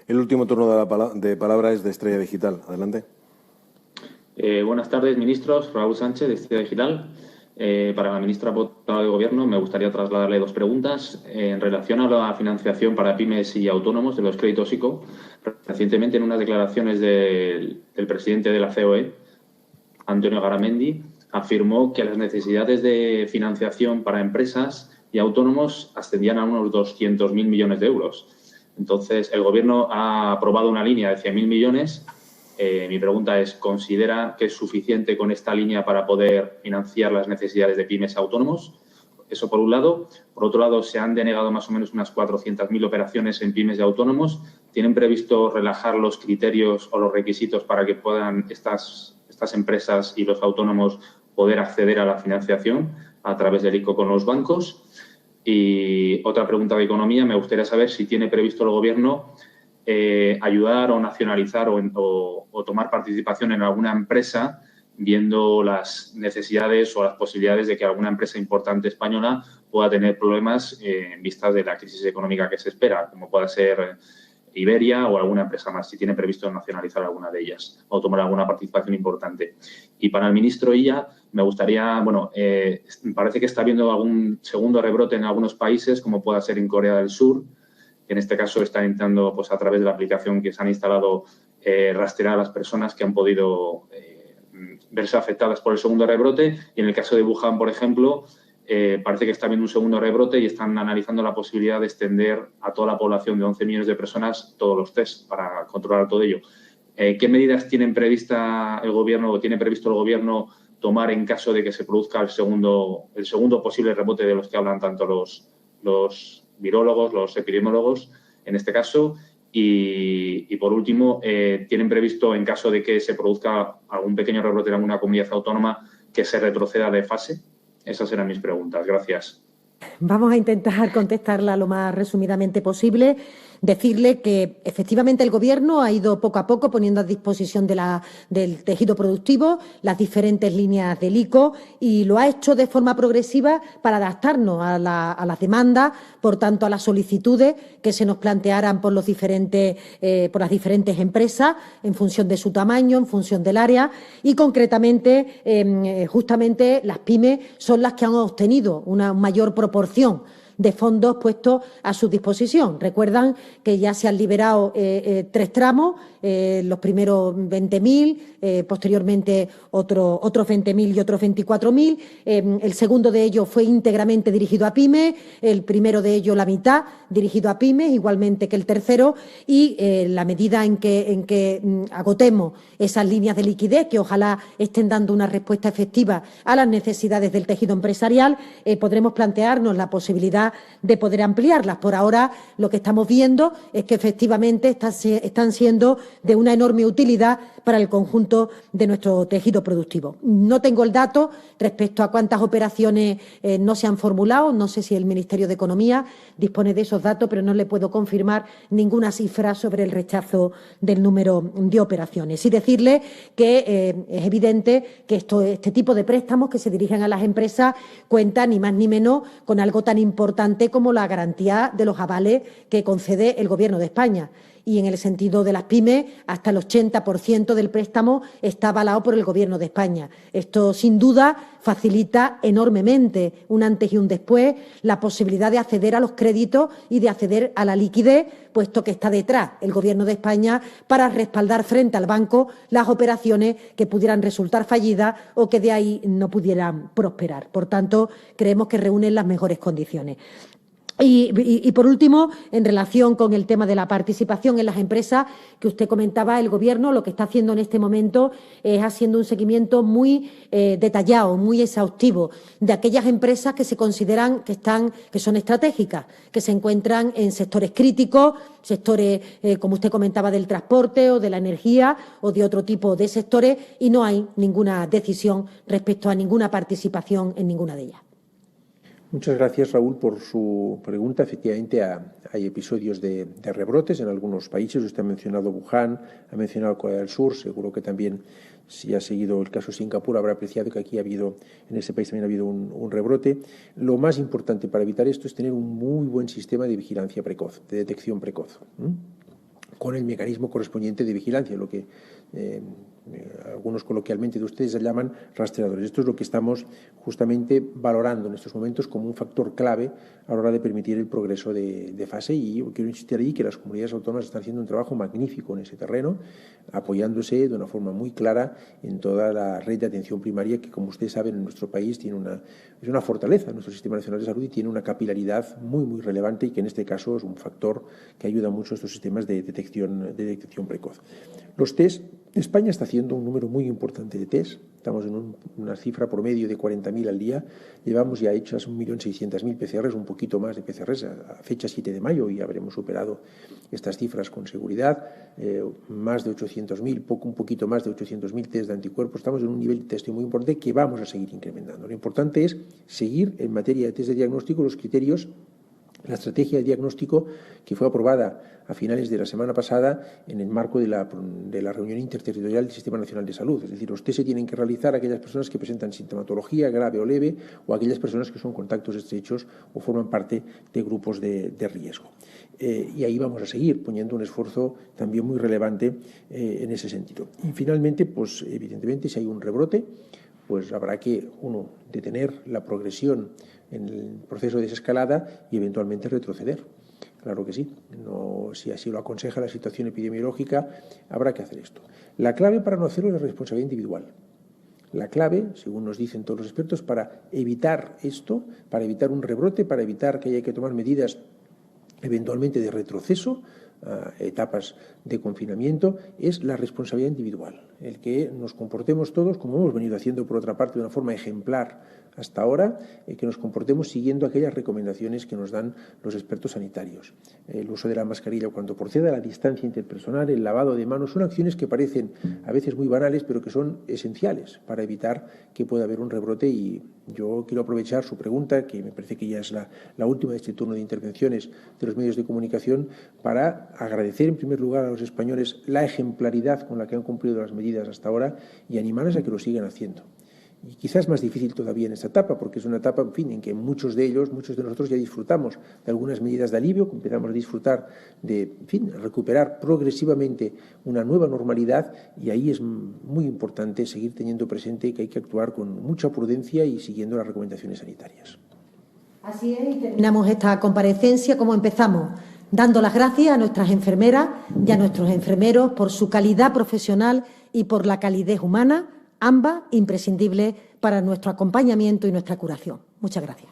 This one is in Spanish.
El último turno de palabra es de Estrella Digital. Adelante. Buenas tardes, ministros. Raúl Sánchez, de Estrella Digital. Para la ministra portavoz de Gobierno me gustaría trasladarle dos preguntas. En relación a la financiación para pymes y autónomos de los créditos ICO, recientemente en unas declaraciones del presidente de la COE, Antonio Garamendi, afirmó que las necesidades de financiación para empresas y autónomos ascendían a unos 200.000 millones de euros. Entonces, el Gobierno ha aprobado una línea de 100.000 millones. Mi pregunta es, ¿considera que es suficiente con esta línea para poder financiar las necesidades de pymes y autónomos? Eso por un lado. Por otro lado, se han denegado más o menos unas 400.000 operaciones en pymes y autónomos. ¿Tienen previsto relajar los criterios o los requisitos para que puedan estas empresas y los autónomos poder acceder a la financiación a través del ICO con los bancos? Y otra pregunta de economía, me gustaría saber si tiene previsto el Gobierno ayudar o nacionalizar o tomar participación en alguna empresa, viendo las necesidades o las posibilidades de que alguna empresa importante española pueda tener problemas en vistas de la crisis económica que se espera, como pueda ser Iberia o alguna empresa más, si tiene previsto nacionalizar alguna de ellas o tomar alguna participación importante. Y para el ministro Illa, me gustaría, parece que está habiendo algún segundo rebrote en algunos países, como pueda ser en Corea del Sur, que en este caso están intentando, pues a través de la aplicación que se han instalado, rastrear a las personas que han podido verse afectadas por el segundo rebrote. Y en el caso de Wuhan, por ejemplo, parece que está habiendo un segundo rebrote y están analizando la posibilidad de extender a toda la población de 11 millones de personas todos los test para controlar todo ello. ¿Qué medidas tienen prevista el Gobierno o tiene previsto el Gobierno tomar en caso de que se produzca el segundo posible rebote de los que hablan tanto los virólogos, los epidemiólogos, en este caso? Y por último, ¿tienen previsto, en caso de que se produzca algún pequeño rebrote en alguna comunidad autónoma, que se retroceda de fase? Esas eran mis preguntas. Gracias. Vamos a intentar contestarla lo más resumidamente posible. Decirle que efectivamente el Gobierno ha ido poco a poco poniendo a disposición del tejido productivo las diferentes líneas del ICO y lo ha hecho de forma progresiva para adaptarnos a las demandas, por tanto a las solicitudes que se nos plantearan por las diferentes empresas en función de su tamaño, en función del área y concretamente justamente las pymes son las que han obtenido una mayor proporción de fondos puestos a su disposición. Recuerdan que ya se han liberado 3 tramos, los primeros 20.000, posteriormente otros 20.000 y otros 24.000. El segundo de ellos fue íntegramente dirigido a pymes, el primero de ellos la mitad dirigido a pymes, igualmente que el tercero, y la medida en que agotemos esas líneas de liquidez, que ojalá estén dando una respuesta efectiva a las necesidades del tejido empresarial, podremos plantearnos la posibilidad de poder ampliarlas. Por ahora, lo que estamos viendo es que efectivamente están siendo de una enorme utilidad para el conjunto de nuestro tejido productivo. No tengo el dato respecto a cuántas operaciones no se han formulado. No sé si el Ministerio de Economía dispone de esos datos, pero no le puedo confirmar ninguna cifra sobre el rechazo del número de operaciones. Y decirle que es evidente que este tipo de préstamos que se dirigen a las empresas cuentan ni más ni menos con algo tan importante como la garantía de los avales que concede el Gobierno de España. Y en el sentido de las pymes, hasta el 80% del préstamo está avalado por el Gobierno de España. Esto, sin duda, facilita enormemente, un antes y un después, la posibilidad de acceder a los créditos y de acceder a la liquidez, puesto que está detrás el Gobierno de España para respaldar frente al banco las operaciones que pudieran resultar fallidas o que de ahí no pudieran prosperar. Por tanto, creemos que reúnen las mejores condiciones. Y por último, en relación con el tema de la participación en las empresas que usted comentaba, el Gobierno lo que está haciendo en este momento es haciendo un seguimiento muy detallado, muy exhaustivo de aquellas empresas que se consideran que son estratégicas, que se encuentran en sectores críticos, sectores, como usted comentaba, del transporte o de la energía o de otro tipo de sectores, y no hay ninguna decisión respecto a ninguna participación en ninguna de ellas. Muchas gracias, Raúl, por su pregunta. Efectivamente, hay episodios de rebrotes en algunos países. Usted ha mencionado Wuhan, ha mencionado Corea del Sur. Seguro que también, si ha seguido el caso Singapur, habrá apreciado que aquí en ese país también ha habido un rebrote. Lo más importante para evitar esto es tener un muy buen sistema de vigilancia precoz, de detección precoz. con el mecanismo correspondiente de vigilancia, lo que algunos coloquialmente de ustedes llaman rastreadores. Esto es lo que estamos justamente valorando en estos momentos como un factor clave a la hora de permitir el progreso de fase, y yo quiero insistir ahí que las comunidades autónomas están haciendo un trabajo magnífico en ese terreno, apoyándose de una forma muy clara en toda la red de atención primaria que, como ustedes saben, en nuestro país es una fortaleza en nuestro Sistema Nacional de Salud y tiene una capilaridad muy, muy relevante, y que en este caso es un factor que ayuda mucho a estos sistemas de detección precoz. Los test, España está haciendo un número muy importante de test. Estamos en una cifra promedio de 40.000 al día. Llevamos ya hechas 1.600.000 PCRs, un poquito más de PCRs a fecha 7 de mayo, y habremos superado estas cifras con seguridad. Más de 800.000, un poquito más de 800.000 test de anticuerpos. Estamos en un nivel de testeo muy importante que vamos a seguir incrementando. Lo importante es seguir en materia de test de diagnóstico los criterios, la estrategia de diagnóstico que fue aprobada a finales de la semana pasada en el marco de la reunión interterritorial del Sistema Nacional de Salud. Es decir, los test se tienen que realizar a aquellas personas que presentan sintomatología grave o leve, o a aquellas personas que son contactos estrechos o forman parte de grupos de riesgo. Y ahí vamos a seguir poniendo un esfuerzo también muy relevante en ese sentido. Y finalmente, pues evidentemente, si hay un rebrote, pues habrá que, detener la progresión en el proceso de desescalada y eventualmente retroceder. Claro que sí. No, si así lo aconseja la situación epidemiológica, habrá que hacer esto. La clave para no hacerlo es la responsabilidad individual. La clave, según nos dicen todos los expertos, para evitar esto, para evitar un rebrote, para evitar que haya que tomar medidas eventualmente de retroceso a etapas de confinamiento, es la responsabilidad individual. El que nos comportemos todos, como hemos venido haciendo por otra parte de una forma ejemplar hasta ahora, que nos comportemos siguiendo aquellas recomendaciones que nos dan los expertos sanitarios. El uso de la mascarilla cuando proceda, la distancia interpersonal, el lavado de manos, son acciones que parecen a veces muy banales, pero que son esenciales para evitar que pueda haber un rebrote. Y yo quiero aprovechar su pregunta, que me parece que ya es la última de este turno de intervenciones de los medios de comunicación, para agradecer en primer lugar a los españoles la ejemplaridad con la que han cumplido las medidas hasta ahora y animarles a que lo sigan haciendo. Y quizás más difícil todavía en esta etapa, porque es una etapa, en fin, en que muchos de nosotros ya disfrutamos de algunas medidas de alivio, empezamos a disfrutar de, en fin, recuperar progresivamente una nueva normalidad, y ahí es muy importante seguir teniendo presente que hay que actuar con mucha prudencia y siguiendo las recomendaciones sanitarias. Así es, y terminamos esta comparecencia como empezamos, dando las gracias a nuestras enfermeras y a nuestros enfermeros por su calidad profesional y por la calidez humana, ambas imprescindibles para nuestro acompañamiento y nuestra curación. Muchas gracias.